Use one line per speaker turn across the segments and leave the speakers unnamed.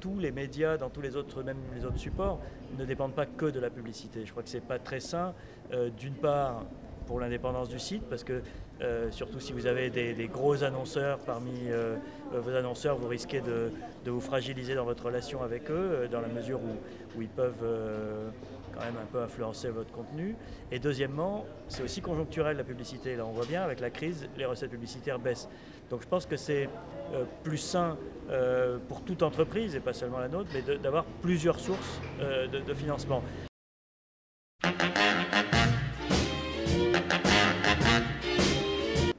tous les médias, dans tous les autres, même les autres supports, ne dépendent pas que de la publicité. Je crois que c'est pas très sain, d'une part, pour l'indépendance du site, parce que surtout si vous avez des gros annonceurs parmi vos annonceurs, vous risquez de vous fragiliser dans votre relation avec eux, dans la mesure où ils peuvent quand même un peu influencer votre contenu. Et deuxièmement, c'est aussi conjoncturel la publicité. Là, on voit bien, avec la crise, les recettes publicitaires baissent. Donc je pense que c'est plus sain pour toute entreprise, et pas seulement la nôtre, mais d'avoir plusieurs sources de financement.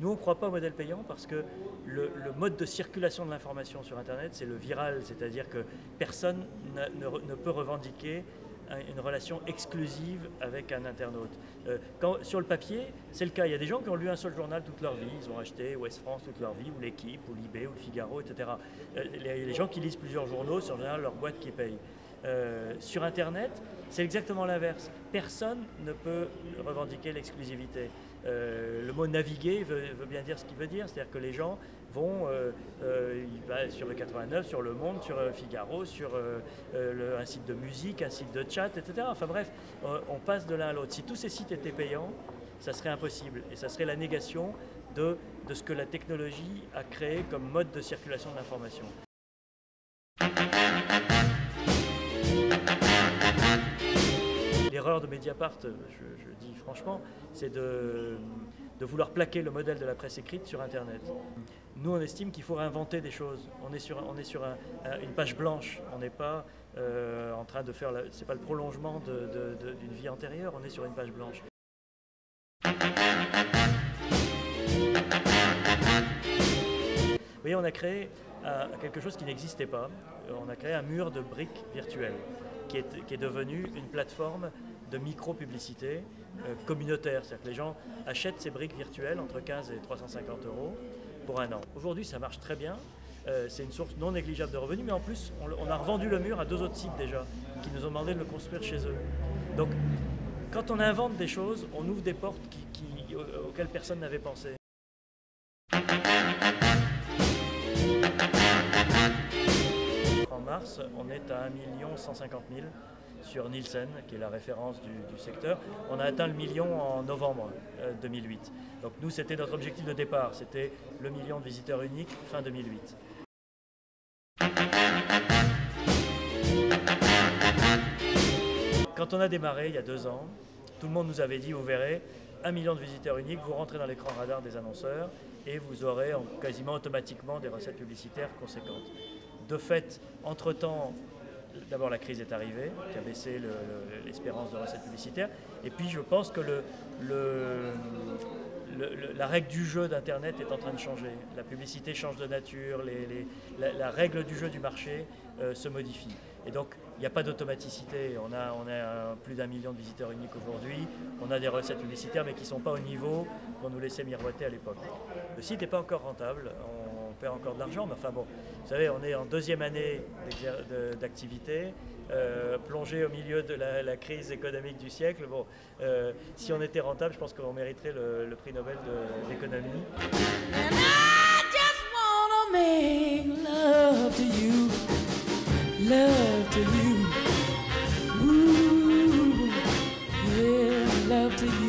Nous, on ne croit pas au modèle payant parce que le mode de circulation de l'information sur Internet, c'est le viral, c'est-à-dire que personne ne peut revendiquer une relation exclusive avec un internaute. Sur le papier, c'est le cas. Il y a des gens qui ont lu un seul journal toute leur vie. Ils ont acheté Ouest France toute leur vie, ou l'Équipe, ou l'IB, ou le Figaro, etc. Les gens qui lisent plusieurs journaux, c'est en général leur boîte qui paye. Sur Internet, c'est exactement l'inverse. Personne ne peut revendiquer l'exclusivité. Le mot naviguer veut bien dire ce qu'il veut dire, c'est-à-dire que les gens vont sur le 89, sur Le Monde, sur Figaro, sur un site de musique, un site de chat, etc. Enfin bref, on passe de l'un à l'autre. Si tous ces sites étaient payants, ça serait impossible et ça serait la négation de ce que la technologie a créé comme mode de circulation de l'information. L'erreur de Mediapart, je dis franchement, c'est de vouloir plaquer le modèle de la presse écrite sur Internet. Nous, on estime qu'il faut réinventer des choses. On est sur une page blanche. On n'est pas en train de faire... C'est pas le prolongement d'une vie antérieure. On est sur une page blanche. Vous voyez, on a créé quelque chose qui n'existait pas. On a créé un mur de briques virtuelles qui est devenu une plateforme de micro-publicité communautaire. C'est-à-dire que les gens achètent ces briques virtuelles entre 15 et 350 € pour un an. Aujourd'hui, ça marche très bien. C'est une source non négligeable de revenus, mais en plus, on a revendu le mur à 2 autres sites déjà, qui nous ont demandé de le construire chez eux. Donc, quand on invente des choses, on ouvre des portes auxquelles personne n'avait pensé. En mars, on est à 1 150 000 sur Nielsen, qui est la référence du secteur. On a atteint le million en novembre 2008. Donc nous, c'était notre objectif de départ, c'était le million de visiteurs uniques fin 2008. Quand on a démarré il y a 2 ans, tout le monde nous avait dit, vous verrez, 1 million de visiteurs uniques, vous rentrez dans l'écran radar des annonceurs et vous aurez quasiment automatiquement des recettes publicitaires conséquentes. De fait, entre-temps, d'abord la crise est arrivée, qui a baissé l'espérance de recettes publicitaires, et puis je pense que la règle du jeu d'Internet est en train de changer. La publicité change de nature, la règle du jeu du marché se modifie. Et donc, il n'y a pas d'automaticité. On a plus d'1 million de visiteurs uniques aujourd'hui. On a des recettes publicitaires, mais qui ne sont pas au niveau qu'on nous laissait miroiter à l'époque. Le site n'est pas encore rentable. On perd encore de l'argent, mais enfin bon, vous savez, on est en 2e année d'activité, plongé au milieu de la crise économique du siècle. Bon, si on était rentable, je pense qu'on mériterait le prix Nobel d'économie.
Love to you. Ooh, yeah, love to you.